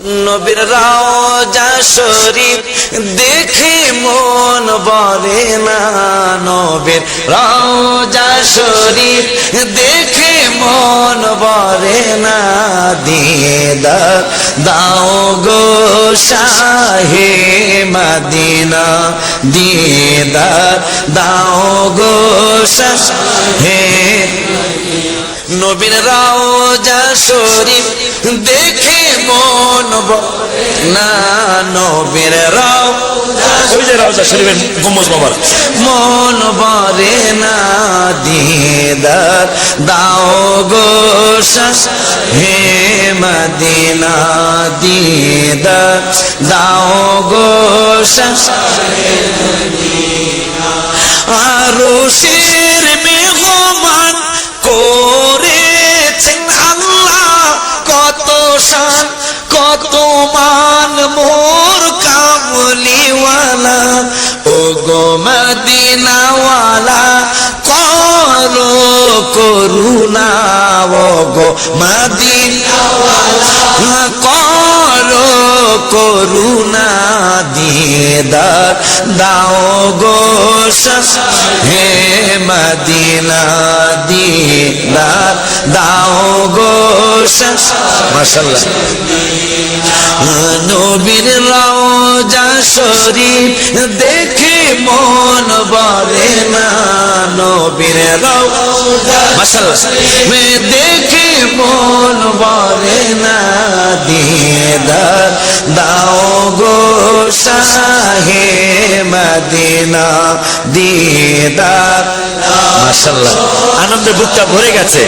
নবীর রওজা শরীফ দেখে মন ভরে না, নবীর রওজা শরীফ দেখে মন ভরে না। দিদার দাও গো শাহে মদিনা, দিদার দাও গো শাহে। নবীর রওজা শরীফ দেখে মন ভরে না, নবীর রওজা শরীফের গম্বুজ বাবার মন ভরে না। দিদার দাও গো হে মদিনা, দিদার দাও গো আরশের মেহমান করেছেন আল্লাহ, কত শান কত মান মোর কামলিওয়ালা। ও গো মদিনাওয়ালা করো করুণা, ও গো মদিনাওয়ালা করো করুণা। দিদার দাও গো হে মদিনা, দিদার দাও গো মাশাআল্লাহ। নবীর রওজা শরীফ দেখে মন ভরে না, নবীর রওজা মাশাআল্লাহ দেখে মন ভরে না। দিদার দাও গো শাহে মদিনা, দিদার মাশাআল্লাহ। আনন্দে বুকটা ভরে গেছে।